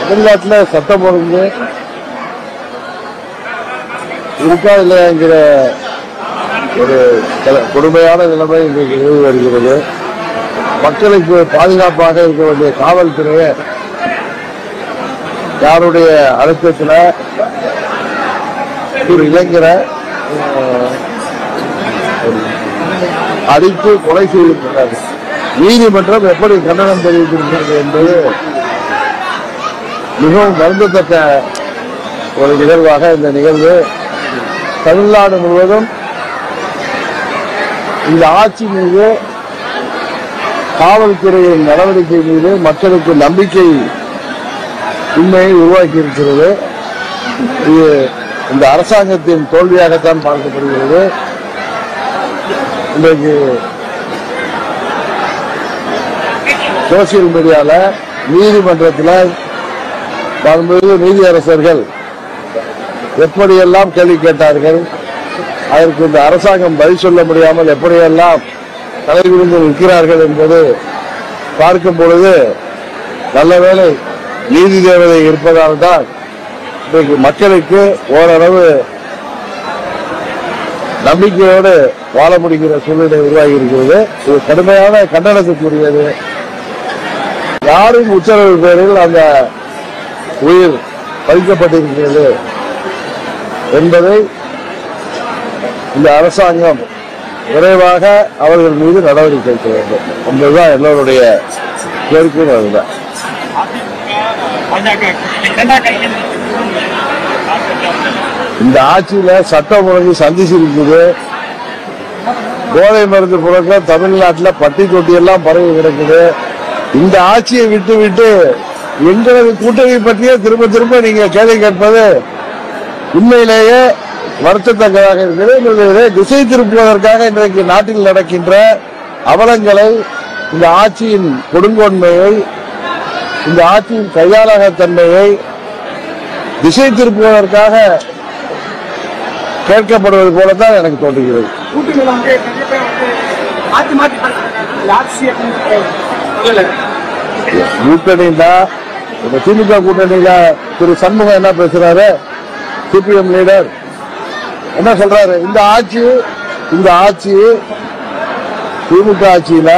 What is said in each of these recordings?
தமிழ்நாட்டில் சட்டம் ஒழுங்கு இருக்கா இல்லையாங்கிற ஒரு கொடுமையான நிலைமை இன்றைக்கு நிலவி வருகிறது. மக்களுக்கு பாதுகாப்பாக இருக்க வேண்டிய காவல்துறையை யாருடைய அழுத்தத்தில் ஒரு இளைஞரை அடித்து கொலை செய்யப்பட்டார். நீதிமன்றம் எப்படி கண்டனம் தெரிவித்திருக்கிறது என்பது மிகவும் வருந்தத்தக்க ஒரு நிகழ்வாக இந்த நிகழ்வு தமிழ்நாடு முழுவதும் இந்த ஆட்சி மீது காவல்துறையின் நடவடிக்கை மீது மக்களுக்கு நம்பிக்கை உண்மையை உருவாக்கி இருக்கிறது. இது இந்த அரசாங்கத்தின் தோல்வியாகத்தான் பார்க்கப்படுகிறது. இன்றைக்கு சோசியல் மீடியால நீதிமன்றத்தில் நீதியரசர்கள் எப்படியெல்லாம் கேள்வி கேட்டார்கள், அதற்கு இந்த அரசாங்கம் பதில் சொல்ல முடியாமல் எப்படியெல்லாம் தலைவிழுந்து நிற்கிறார்கள் என்பது பார்க்கும் பொழுது நல்லவேளை நீதி தேவதை இருப்பதால் தான் இன்றைக்கு மக்களுக்கு ஓரளவு நம்பிக்கையோடு வாழ முடிகிற சூழ்நிலை உருவாகி இருக்கிறது. இது கடுமையான கண்டனத்துக்குரியது. யாரும் உத்தரவு பேரில் அந்த உயிர் பறிக்கப்பட்டிருக்கிறது என்பதை இந்த அரசாங்கம் விரைவாக அவர்கள் மீது நடவடிக்கை எடுக்க வேண்டும் என்பதுதான் எல்லோருடைய கோரிக்கையும். அதுதான் இந்த ஆட்சியில சட்டம் ஒழுங்கு சந்திச்சிருக்குது. போதை மருந்து புழக்கம் தமிழ்நாட்டில் பட்டி தொட்டி எல்லாம் பரவி கிடக்குது. இந்த ஆட்சியை விட்டு விட்டு எங்களது கூட்டணி பற்றியே திரும்ப திரும்ப நீங்க கேள்வி கேட்பது உண்மையிலேயே வருத்தத்தக்கதாக இருக்கிறது. திசை திருப்புவதற்காக இன்றைக்கு நாட்டில் நடக்கின்ற அவலங்களை, இந்த ஆட்சியின் கொடுங்கோன்மையை, இந்த ஆட்சியின் கையாளகத்தன்மையை திசை திருப்புவதற்காக கேட்கப்படுவது போலதான் எனக்கு தோன்றுகிறது. கூட்டணினா திமுக கூட்டணியில திரு சண்முகம் என்ன பேசுறாரு, சிபிஎம் லீடர் என்ன சொல்றாரு, இந்த ஆட்சி திமுக ஆட்சியில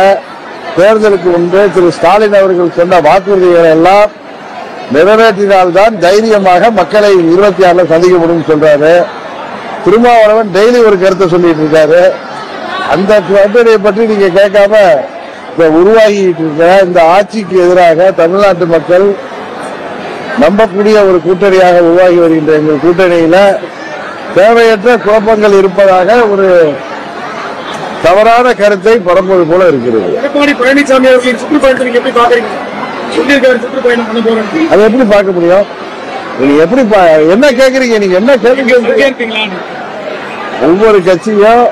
தேர்தலுக்கு முன்பு திரு ஸ்டாலின் அவர்கள் சொன்ன வாக்குறுதிகளை எல்லாம் நிறைவேற்றினால்தான் தைரியமாக மக்களை 26 சந்திக்க முடியும் சொல்றாரு. திருமாவளவன் டெய்லி ஒரு கருத்தை சொல்லிட்டு இருக்காரு. அந்த கூட்டணியை பற்றி நீங்க கேட்காம உருவாகிட்டு இருக்க இந்த ஆட்சிக்கு எதிராக தமிழ்நாட்டு மக்கள் நம்பக்கூடிய ஒரு கூட்டணியாக உருவாகி வருகின்ற எங்கள் கூட்டணியில தேவையற்ற குழப்பங்கள் இருப்பதாக ஒரு தவறான கருத்தை பரப்புவது போல இருக்கிறது. எடப்பாடி பழனிசாமி அவர்களின் சுற்றுப்பயணத்தை எப்படி பாக்குறீங்க? அதை எப்படி பார்க்க முடியும்? நீங்க எப்படி என்ன கேக்குறீங்க? நீங்க என்ன கேள்வி? ஒவ்வொரு கட்சியும்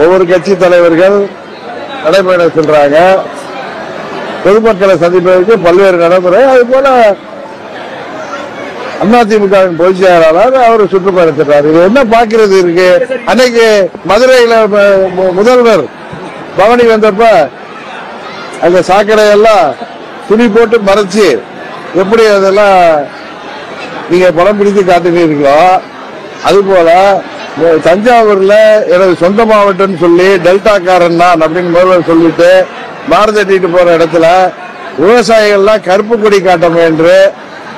ஒவ்வொரு கட்சி தலைவர்கள் நடைபயணம் சொல்றாங்க. பொதுமக்களை சந்திப்பதற்கு பல்வேறு நடைமுறை. அது போல அதிமுகவின் பொதுச் செயலாளர் அவர் சுற்றுப்பயணத்திட்டார். இது என்ன பாக்குறது இருக்கு? அன்னைக்கு மதுரையில முதல்வர் பவனி வந்தப்ப அந்த சாக்கடையெல்லாம் துணி போட்டு மறைச்சு எப்படி அதெல்லாம் நீங்க படம் பிடித்து காட்டுறீங்களோ, அது போல தஞ்சாவூர்ல எனது சொந்த மாவட்டம் சொல்லி டெல்டாக்காரன் தான் அப்படின்னு முதல்வர் சொல்லிட்டு மாரதட்டிட்டு போற இடத்துல விவசாயிகள்லாம் கருப்பு கொடி காட்ட முயன்று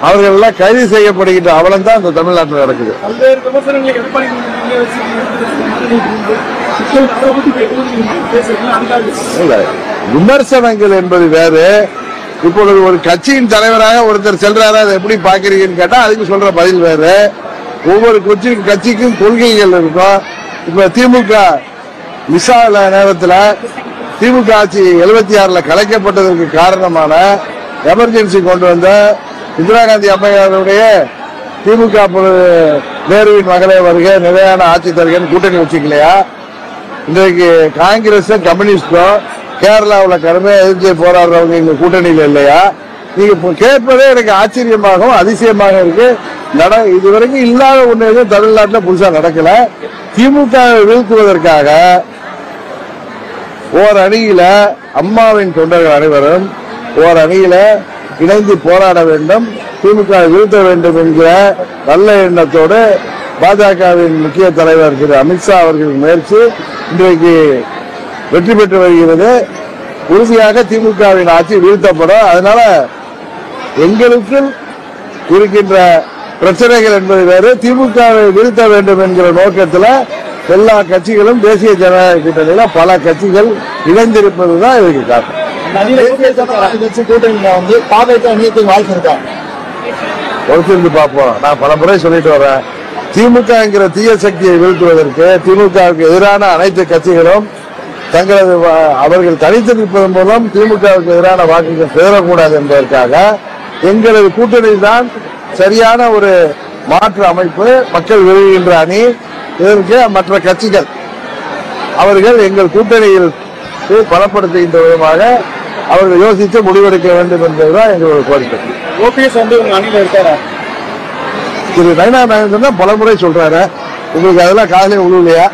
அவர்கள் எல்லாம் கைது செய்யப்படுகின்ற அவலம் தான் இந்த தமிழ்நாட்டில் நடக்குது. விமர்சனங்கள் என்பது வேறு. இப்பொழுது ஒரு கட்சியின் தலைவராக ஒருத்தர் செல்றாரு, அதை எப்படி பாக்குறீங்கன்னு கேட்டா அதுக்கு சொல்ற பதில் வேறு. ஒவ்வொரு கட்சிக்கும் கொள்கைகள் இருக்கும். இப்ப திமுக விசால நேரத்தில் திமுக ஆட்சி 76 கலைக்கப்பட்டதற்கு காரணமான எமர்ஜென்சி கொண்டு வந்த இந்திரா காந்தி அம்மையாருடைய திமுக நேருவின் மகளே வருகை நிலையான ஆட்சி தருகன்னு கூட்டணி வச்சுக்கலையா? இன்றைக்கு காங்கிரஸ் கம்யூனிஸ்டும் கேரளாவில் கடுமையாக எதிர்த்து போராடுறவங்க இந்த கூட்டணியில் இல்லையா? நீங்க கேட்பதே எனக்கு ஆச்சரியமாகவும் அதிசயமாக இருக்கு. இதுவரைக்கும் இல்லாத ஒண்ணு எதுவும் தமிழ்நாட்டில் புதுசா நடக்கல. திமுக வீழ்த்துவதற்காக ஓர் அணியில அம்மாவின் தொண்டர்கள் அனைவரும் ஓர் அணியில இணைந்து போராட வேண்டும், திமுக வீழ்த்த வேண்டும் என்கிற நல்ல எண்ணத்தோடு பாஜகவின் முக்கிய தலைவர் திரு அமித்ஷா அவர்களின் முயற்சி இன்றைக்கு வெற்றி பெற்று வருகிறது. உறுதியாக திமுகவின் ஆட்சி வீழ்த்தப்படும். அதனால எங்களுக்கு இருக்கின்ற பிரச்சனைகள் என்பது வேறு, திமுகவை வீழ்த்த வேண்டும் என்கிற நோக்கத்தில் எல்லா கட்சிகளும் தேசிய ஜனநாயக கூட்டணியில பல கட்சிகள் இணைந்திருப்பதுதான் இதுக்கு காரணம். கூட்டணியில வந்து பாஜக அணியத்துக்கு வாய்ப்பு இருக்கா? பொறுத்திருந்து பார்ப்போம். நான் பல முறை சொல்லிட்டு வரேன், திமுக என்கிற தீய சக்தியை வீழ்த்துவதற்கு திமுகவுக்கு எதிரான அனைத்து கட்சிகளும் தங்களது அவர்கள் தனித்து நிற்பதன் மூலம் திமுகவுக்கு எதிரான வாக்குகள் பெறக்கூடாது என்பதற்காக எங்களது கூட்டணி தான் சரியான ஒரு மாற்று அமைப்பு, மக்கள் விரும்புகின்ற அணி. இதற்கு மற்ற கட்சிகள் அவர்கள் எங்கள் கூட்டணியில் பலப்படுத்துகின்ற விதமாக அவர்கள் யோசித்து முடிவெடுக்க வேண்டும் என்பதுதான் எங்களுடைய கோரிக்கை. ஓபிஎஸ் வந்து உங்க அணியில இருக்காரா? திரு நயனா நாகேந்திரன் பல முறை சொல்றாரு, உங்களுக்கு அதெல்லாம் காதலே உழுலையா?